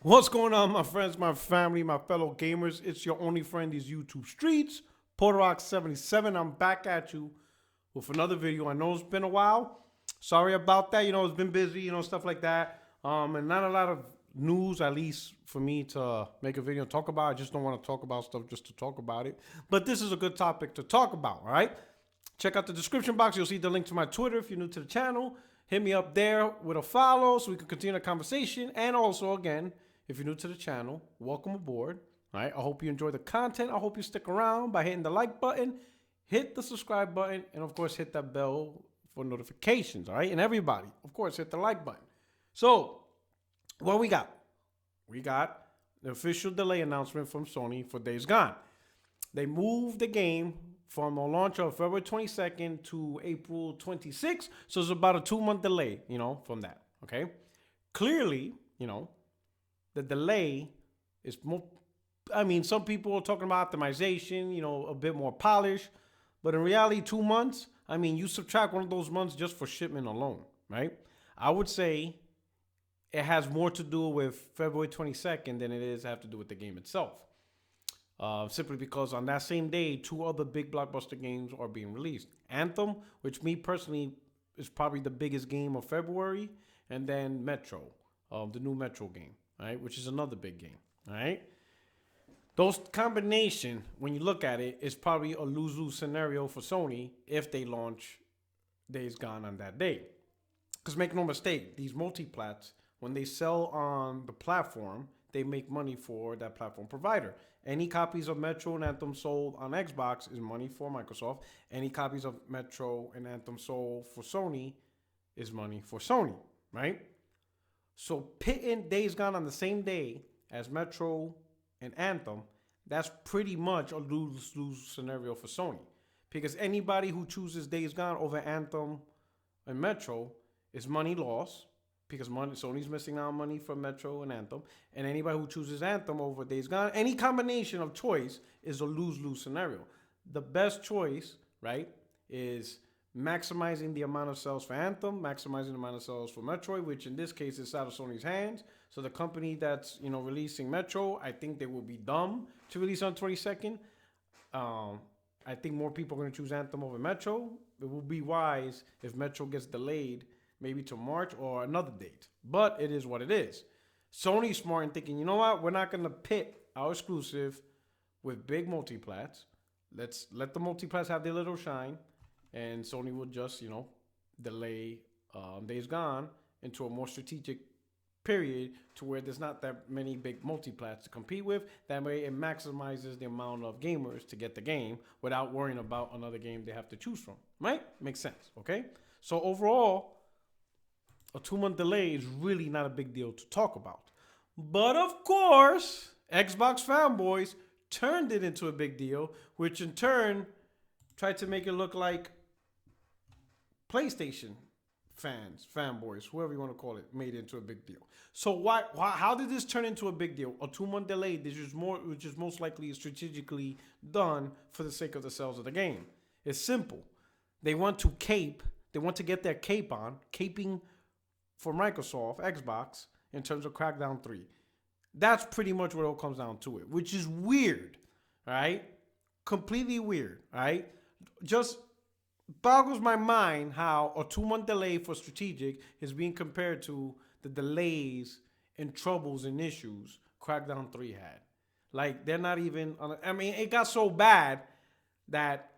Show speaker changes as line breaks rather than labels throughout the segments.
What's going on, my friends, my family, my fellow gamers? It's your only friend, these YouTube streets, Portorock77. I'm back at you with another video. I know it's been a while. Sorry about that. It's been busy, stuff like that. And not a lot of news, at least for me to make a video and talk about. I just don't want to talk about stuff just to talk about it. But this is a good topic to talk about, all right? Check out the description box. You'll see the link to my Twitter if you're new to the channel. Hit me up there with a follow so we can continue the conversation. And also, again, if you're new to the channel, welcome aboard. All right. I hope you enjoy the content. I hope you stick around by hitting the like button, hit the subscribe button, and of course, hit that bell for notifications. All right. And everybody, of course, hit the like button. So, what we got? We got the official delay announcement from Sony for Days Gone. They moved the game from a launch of February 22nd to April 26th. So it's about a 2-month delay, from that. Okay. Clearly, the delay is more. I mean, some people are talking about optimization, a bit more polish, but in reality, 2 months. I mean, you subtract one of those months just for shipment alone, right? I would say it has more to do with February 22nd than it is have to do with the game itself. Simply because on that same day, 2 other big blockbuster games are being released. Anthem, which me personally is probably the biggest game of February, and then Metro, the new Metro game, right, which is another big game, all right? Those combination, when you look at it, is probably a lose-lose scenario for Sony if they launch Days Gone on that day. Because make no mistake, these multiplats, when they sell on the platform, they make money for that platform provider. Any copies of Metro and Anthem sold on Xbox is money for Microsoft. Any copies of Metro and Anthem sold for Sony is money for Sony, right? So pitting Days Gone on the same day as Metro and Anthem, that's pretty much a lose-lose scenario for Sony. Because anybody who chooses Days Gone over Anthem and Metro is money lost, because Sony's missing out on money from Metro and Anthem. And anybody who chooses Anthem over Days Gone, any combination of choice is a lose-lose scenario. The best choice, right, is maximizing the amount of sales for Anthem, maximizing the amount of sales for Metroid, which in this case is out of Sony's hands. So the company that's releasing Metro, I think they will be dumb to release on 22nd. I think more people are going to choose Anthem over Metro. It will be wise if Metro gets delayed maybe to March or another date. But it is what it is. Sony's smart in thinking, you know what? We're not going to pit our exclusive with big multiplats. Let's let the multiplats have their little shine. And Sony will just, delay Days Gone into a more strategic period to where there's not that many big multiplats to compete with. That way it maximizes the amount of gamers to get the game without worrying about another game they have to choose from. Right? Makes sense. Okay? So overall, a 2-month delay is really not a big deal to talk about. But of course, Xbox fanboys turned it into a big deal, which in turn tried to make it look like PlayStation fanboys, whoever you want to call it, made it into a big deal. So how did this turn into a big deal? A 2-month delay, which is most likely strategically done for the sake of the sales of the game. It's simple. They want to get their cape on, caping for Microsoft, Xbox, in terms of Crackdown 3. That's pretty much what it all comes down to it, which is weird, right? Completely weird, right? Just boggles my mind how a 2-month delay for strategic is being compared to the delays and troubles and issues Crackdown 3 had. Like, they're not even it got so bad that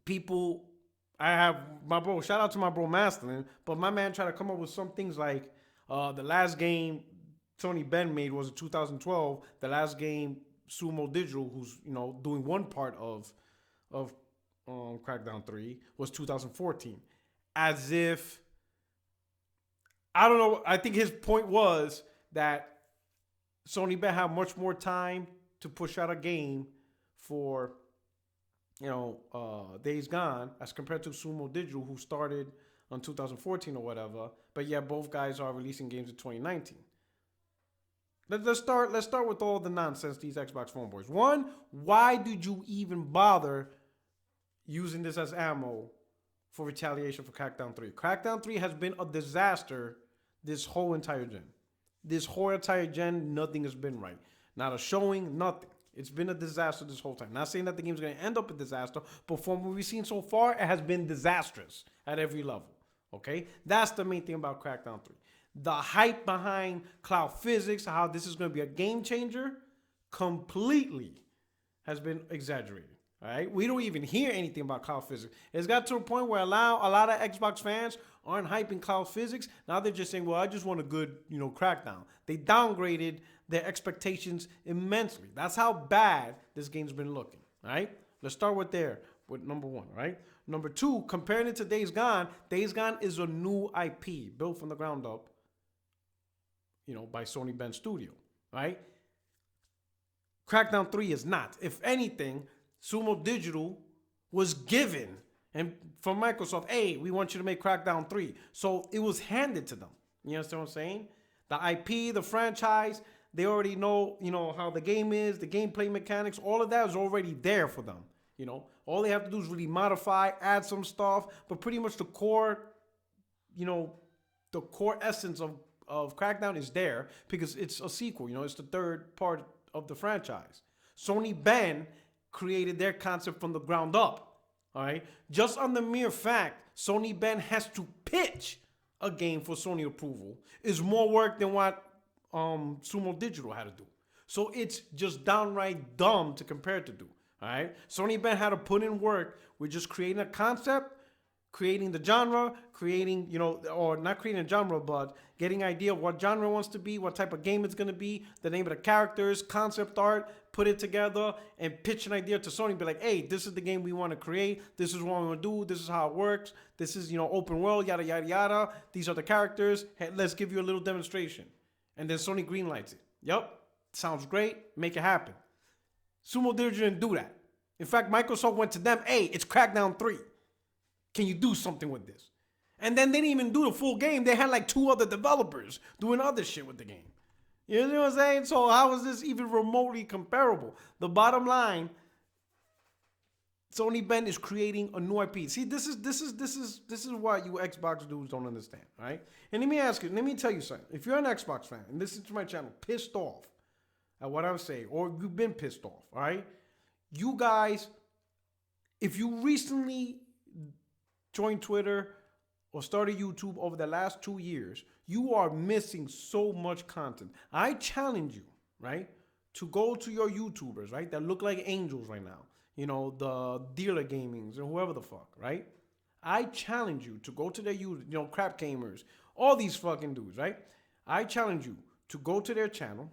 people, I have my bro, shout out to my bro Masterlin, but my man tried to come up with some things like the last game Tony Ben made was in 2012. The last game Sumo Digital, who's doing one part of Crackdown 3, was 2014. As if, I don't know, I think his point was that Sony Ben had much more time to push out a game for Days Gone as compared to Sumo Digital, who started on 2014 or whatever. But yeah, both guys are releasing games in 2019. Let's start with all the nonsense these Xbox fanboys. One, why did you even bother using this as ammo for retaliation for Crackdown 3? Crackdown 3 has been a disaster this whole entire gen. this whole entire gen, nothing has been right. Not a showing, nothing. It's been a disaster this whole time. Not saying that the game's going to end up a disaster, but from what we've seen so far, it has been disastrous at every level. Okay? That's the main thing about Crackdown 3. The hype behind cloud physics, how this is going to be a game changer, completely has been exaggerated. All right? We don't even hear anything about cloud physics. It's got to a point where a lot of Xbox fans aren't hyping cloud physics. Now they're just saying, well, I just want a good, Crackdown. They downgraded their expectations immensely. That's how bad this game's been looking. All right? Let's start with number one, right? Number two, comparing it to Days Gone is a new IP built from the ground up, by Sony Bend Studio, right? Crackdown 3 is not. If anything, Sumo Digital was given and from Microsoft, hey, we want you to make Crackdown 3. So it was handed to them. You understand what I'm saying? The IP, the franchise, they already know, how the game is, the gameplay mechanics, all of that is already there for them. All they have to do is really modify, add some stuff, but pretty much the core, the core essence of Crackdown is there because it's a sequel. It's the third part of the franchise. Sony Bend created their concept from the ground up. All right. Just on the mere fact Sony Bend has to pitch a game for Sony approval is more work than what Sumo Digital had to do. So it's just downright dumb to compare it to do. All right. Sony Bend had to put in work with just creating a concept, creating the genre, creating, or not creating a genre, but getting an idea of what genre it wants to be, what type of game it's going to be, the name of the characters, concept art, put it together and pitch an idea to Sony. Be like, hey, this is the game we want to create. This is what we want to do. This is how it works. This is, open world, yada, yada, yada. These are the characters. Hey, let's give you a little demonstration. And then Sony greenlights it. Yep. Sounds great. Make it happen. Sumo Digital didn't do that. In fact, Microsoft went to them, hey, it's Crackdown 3. Can you do something with this? And then they didn't even do the full game. They had like 2 other developers doing other shit with the game. You know what I'm saying? So how is this even remotely comparable? The bottom line, Sony Bend is creating a new IP. See, this is what you Xbox dudes don't understand, right? And let me tell you something. If you're an Xbox fan and listen to my channel, pissed off at what I'm saying, or you've been pissed off, all right? You guys, if you recently joined Twitter or started YouTube over the last 2 years, you are missing so much content. I challenge you, right, to go to your YouTubers, right, that look like angels right now. The Dealer Gamings or whoever the fuck, right? I challenge you to go to their YouTube, Crap Gamers, all these fucking dudes, right? I challenge you to go to their channel,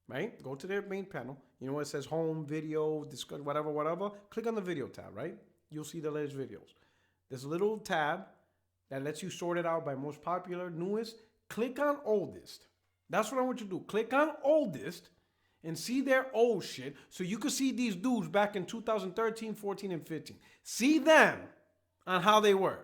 right? Go to their main panel. It says home, video, discuss, whatever. Click on the video tab, right? You'll see the latest videos. There's a little tab that lets you sort it out by most popular, newest. Click on oldest. That's what I want you to do. Click on oldest and see their old shit so you can see these dudes back in 2013, 14, and 15. See them on how they were.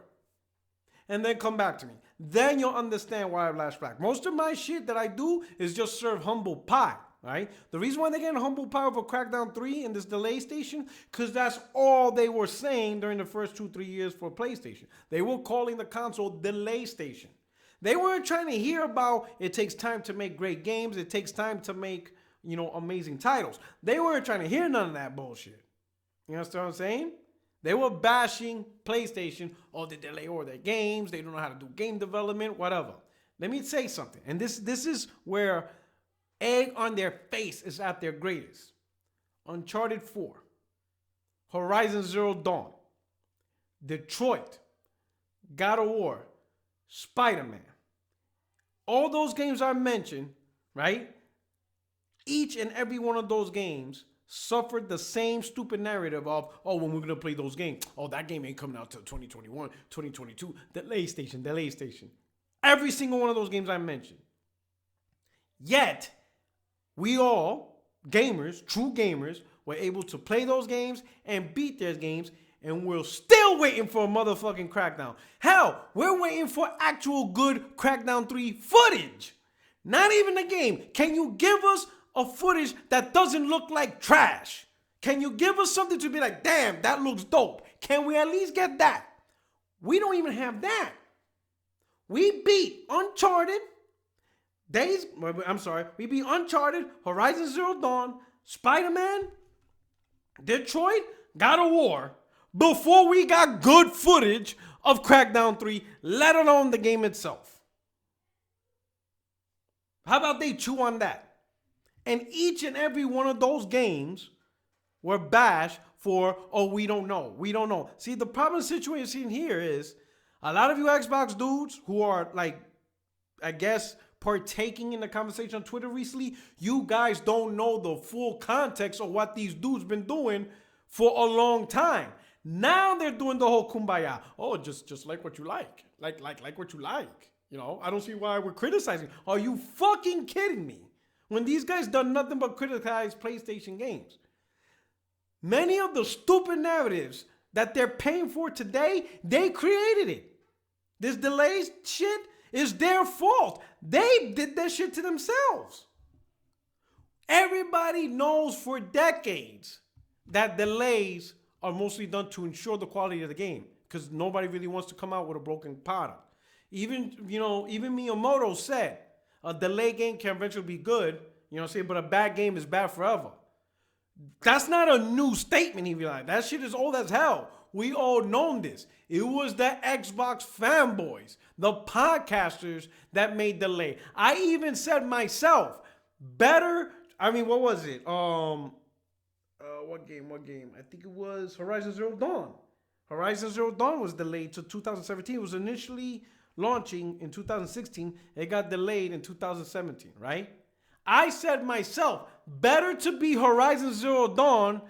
And then come back to me. Then you'll understand why I flash back. Most of my shit that I do is just serve humble pie. Right? The reason why they're getting humble pie over Crackdown 3 in this delay station, because that's all they were saying during the first 2-3 years for PlayStation. They were calling the console delay station. They weren't trying to hear about it takes time to make great games. It takes time to make, amazing titles. They weren't trying to hear none of that bullshit. You understand what I'm saying? They were bashing PlayStation. Oh, they delay all their games. They don't know how to do game development, whatever. Let me say something. And this is where egg on their face is at their greatest. Uncharted 4, Horizon Zero Dawn, Detroit, God of War, Spider-Man. All those games I mentioned, right? Each and every one of those games suffered the same stupid narrative of, oh, when we're going to play those games, oh, that game ain't coming out till 2021, 2022, delay station. Every single one of those games I mentioned. Yet, we all, gamers, true gamers, were able to play those games and beat those games, and we're still waiting for a motherfucking Crackdown. Hell, we're waiting for actual good Crackdown 3 footage. Not even the game. Can you give us a footage that doesn't look like trash? Can you give us something to be like, damn, that looks dope? Can we at least get that? We don't even have that. We beat Uncharted, We beat Uncharted, Horizon Zero Dawn, Spider-Man, Detroit, God of War, before we got good footage of Crackdown 3, let alone the game itself. How about they chew on that? And each and every one of those games were bashed for, oh, we don't know. We don't know. See, the problem situation here is a lot of you Xbox dudes who are like, I guess, partaking in the conversation on Twitter recently, you guys don't know the full context of what these dudes been doing for a long time. Now they're doing the whole kumbaya. Oh, just like what you like. Like what you like. You know, I don't see why we're criticizing. Are you fucking kidding me? When these guys done nothing but criticize PlayStation games. Many of the stupid narratives that they're paying for today, they created it. This delays shit is their fault. They did that shit to themselves. Everybody knows for decades that delays are mostly done to ensure the quality of the game because nobody really wants to come out with a broken product. Even Miyamoto said a delayed game can eventually be good, you know what I'm saying, but a bad game is bad forever. That's not a new statement, he realized. That shit is old as hell. We all known this. It was the Xbox fanboys, the podcasters that made delay. I even said myself, what was it? What game? I think it was Horizon Zero Dawn. Horizon Zero Dawn was delayed to 2017. It was initially launching in 2016. It got delayed in 2017, right? I said myself, better to be Horizon Zero Dawn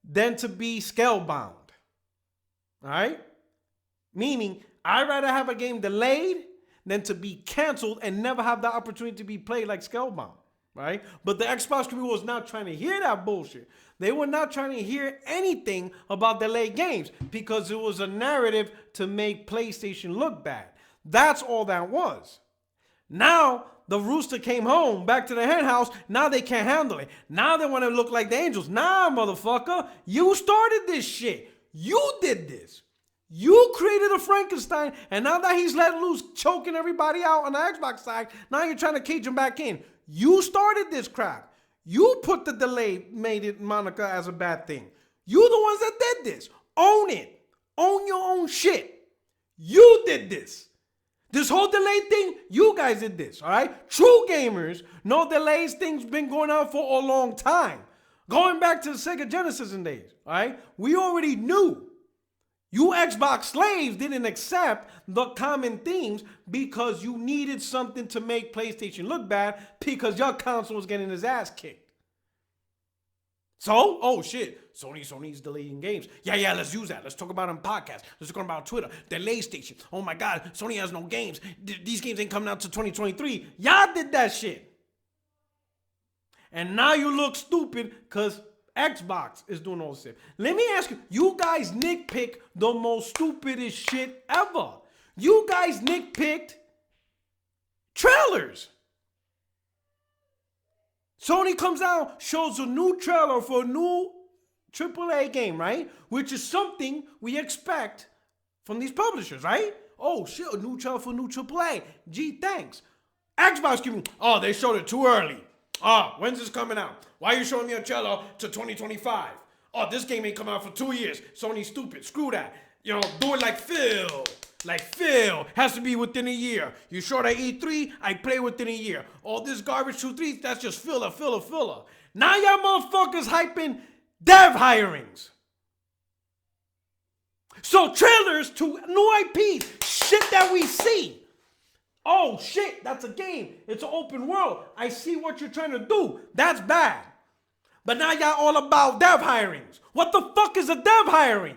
than to be Scalebound. All right? Meaning, I'd rather have a game delayed than to be canceled and never have the opportunity to be played like Scalebound. Right? But the Xbox community was not trying to hear that bullshit. They were not trying to hear anything about delayed games because it was a narrative to make PlayStation look bad. That's all that was. Now, the rooster came home, back to the hen house. Now they can't handle it. Now they want to look like the angels. Nah, motherfucker. You started this shit. You did this. You created a Frankenstein, and now that he's let loose, choking everybody out on the Xbox side, now you're trying to cage him back in. You started this crap. You put the delay, made it Monica as a bad thing. You the ones that did this. Own it. Own your own shit. You did this. This whole delay thing, you guys did this, all right? True gamers know delays things been going on for a long time. Going back to the Sega Genesis days, all right? We already knew. You Xbox slaves didn't accept the common themes because you needed something to make PlayStation look bad because your console was getting his ass kicked. So, oh shit, Sony's delaying games. Yeah, let's use that. Let's talk about it on podcast. Let's talk about Twitter. Delay station. Oh my God, Sony has no games. These games ain't coming out to 2023. Y'all did that shit. And now you look stupid because Xbox is doing all this shit. Let me ask you, you guys nitpick the most stupidest shit ever. You guys nitpicked trailers. Sony comes out, shows a new trailer for a new AAA game, right? Which is something we expect from these publishers, right? Oh shit, a new trailer for a new AAA. Gee, thanks. Xbox giving, oh, they showed it too early. Oh, when's this coming out? Why are you showing me a trailer to 2025? Oh, this game ain't coming out for 2 years. Sony's stupid. Screw that. You know, do it like Phil. Like Phil. Has to be within a year. You short at E3, I play within a year. All this garbage 2-3, that's just filler. Now y'all motherfuckers hyping dev hirings. So trailers to new IPs, shit that we see. Oh shit, that's a game. It's an open world. I see what you're trying to do. That's bad. But now y'all all about dev hirings. What the fuck is a dev hiring?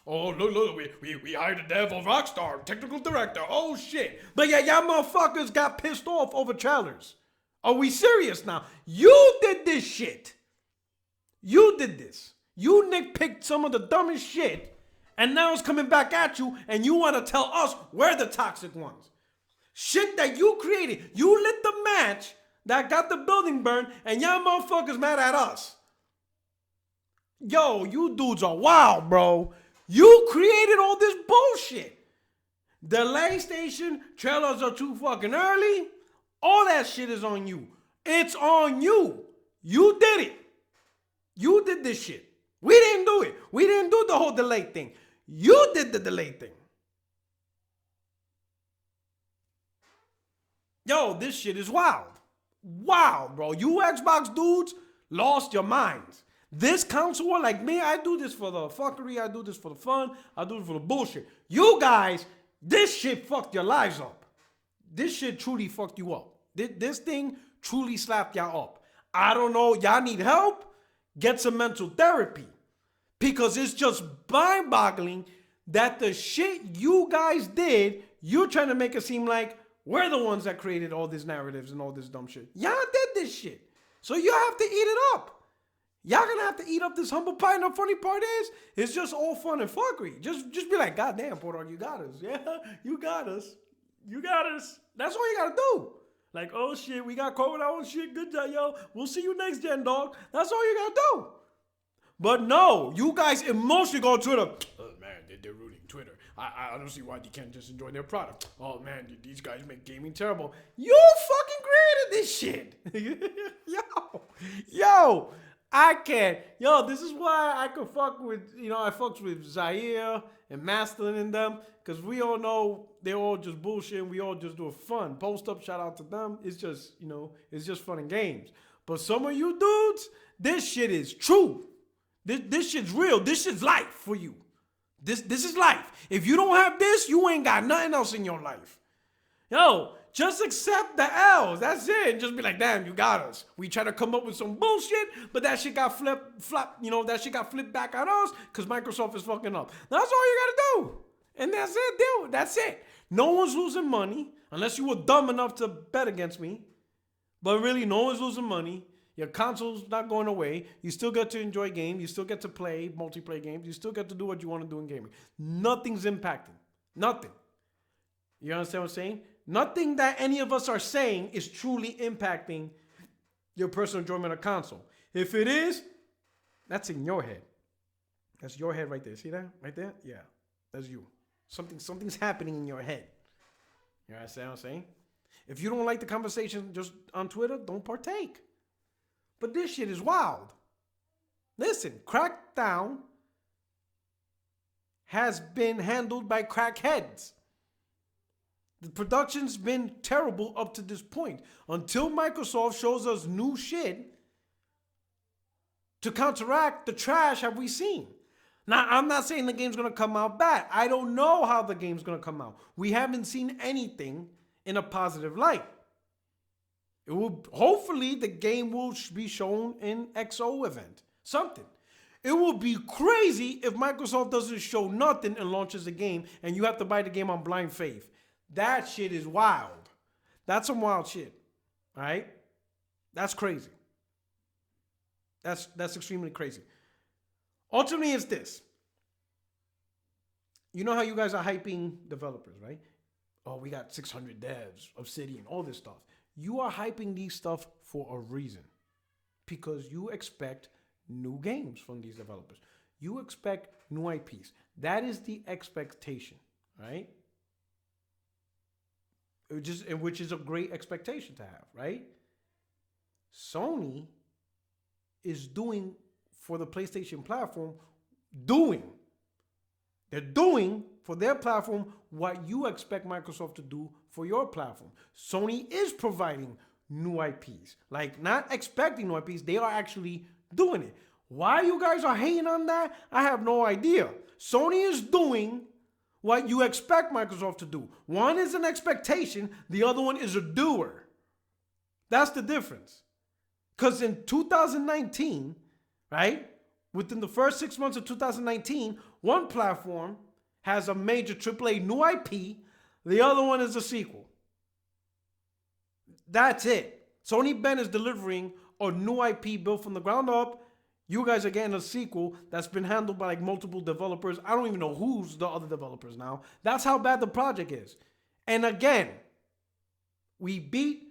Oh, look, we hired a dev of Rockstar, technical director. Oh shit. But yeah, y'all motherfuckers got pissed off over trailers. Are we serious now? You did this shit. You did this. You nitpicked some of the dumbest shit, and now it's coming back at you, and you want to tell us we're the toxic ones. Shit that you created. You lit the match that got the building burned, and y'all motherfuckers mad at us. Yo, you dudes are wild, bro. You created all this bullshit. Delay station, trailers are too fucking early. All that shit is on you. It's on you. You did it. You did this shit. We didn't do it. We didn't do the whole delay thing. You did the delay thing. Yo, this shit is wild. Wild, bro. You Xbox dudes lost your minds. This console, like me, I do this for the fuckery. I do this for the fun. I do it for the bullshit. You guys, this shit fucked your lives up. This shit truly fucked you up. This thing truly slapped y'all up. I don't know. Y'all need help? Get some mental therapy. Because it's just mind-boggling that the shit you guys did, you're trying to make it seem like we're the ones that created all these narratives and all this dumb shit. Y'all did this shit. So you have to eat it up. Y'all gonna have to eat up this humble pie. And the funny part is, it's just all fun and fuckery. Just be like, God damn, Porter, you got us. Yeah, you got us. You got us. That's all you gotta do. Like, oh shit, we got caught with our own shit. Good job, yo. We'll see you next gen, dog. That's all you gotta do. But no, you guys emotionally go on Twitter. Oh man, they're ruining Twitter. I don't see why they can't just enjoy their product. Oh man, these guys make gaming terrible. You fucking created this shit. Yo, I can't. Yo, this is why I could fuck with, I fucks with Zaire and Masterlin and them. Because we all know they're all just bullshit and we all just do it fun. Post up, shout out to them. It's just, it's just fun and games. But some of you dudes, this shit is true. This shit's real. This shit's life for you. This is life. If you don't have this, you ain't got nothing else in your life. Yo, just accept the L's. That's it. And just be like, damn, you got us. We try to come up with some bullshit, but that shit got flipped back at us because Microsoft is fucking up. That's all you gotta do. And that's it, dude. That's it. No one's losing money unless you were dumb enough to bet against me. But really, no one's losing money. Your console's not going away. You still get to enjoy games. You still get to play multiplayer games. You still get to do what you want to do in gaming. Nothing's impacting. Nothing. You understand what I'm saying? Nothing that any of us are saying is truly impacting your personal enjoyment of console. If it is, that's in your head. That's your head right there. See that? Right there? Yeah. That's you. Something's happening in your head. You understand what I'm saying? If you don't like the conversation just on Twitter, don't partake. But this shit is wild. Listen, Crackdown has been handled by crackheads. The production's been terrible up to this point. Until Microsoft shows us new shit to counteract the trash have we seen. Now, I'm not saying the game's going to come out bad. I don't know how the game's going to come out. We haven't seen anything in a positive light. It will, hopefully, the game will be shown in XO event. Something. It will be crazy if Microsoft doesn't show nothing and launches a game and you have to buy the game on blind faith. That shit is wild. That's some wild shit. All right? That's crazy. That's extremely crazy. Ultimately, it's this. You know how you guys are hyping developers, right? Oh, we got 600 devs, Obsidian, all this stuff. You are hyping these stuff for a reason. Because you expect new games from these developers. You expect new IPs. That is the expectation, right? Which is a great expectation to have, right? Sony is doing for the PlayStation platform, they're doing for their platform what you expect Microsoft to do for your platform. Sony is providing new IPs. Like, not expecting new IPs, they are actually doing it. Why you guys are hating on that, I have no idea. Sony is doing what you expect Microsoft to do. One is an expectation, the other one is a doer. That's the difference. Because in 2019, right, within the first 6 months of 2019, one platform has a major AAA new IP, the other one is a sequel. That's it. Sony Ben is delivering a new IP built from the ground up. You guys are getting a sequel that's been handled by like multiple developers. I don't even know who's the other developers now. That's how bad the project is. And again, we beat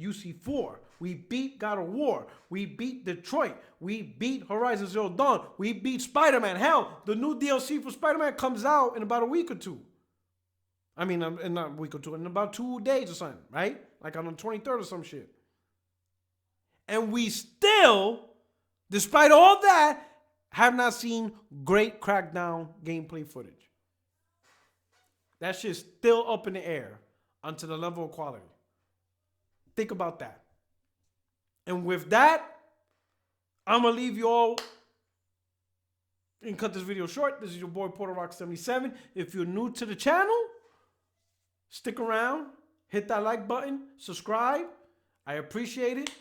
UC4. We beat God of War. We beat Detroit. We beat Horizon Zero Dawn. We beat Spider-Man. Hell, the new DLC for Spider-Man comes out in about a week or two. I mean, in not a week or two, in about 2 days or something, right? like on the 23rd or some shit. And we still, despite all that, have not seen great Crackdown gameplay footage. That shit's still up in the air onto the level of quality. Think about that. And with that, I'm going to leave you all and cut this video short. This is your boy Porter Rock 77. If you're new to the channel, stick around, hit that like button, subscribe. I appreciate it.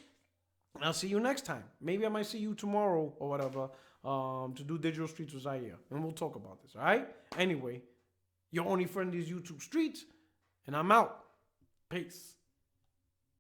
And I'll see you next time. Maybe I might see you tomorrow or whatever to do Digital Streets with Zaire. And we'll talk about this, all right? Anyway, your only friend is YouTube Streets, and I'm out. Peace.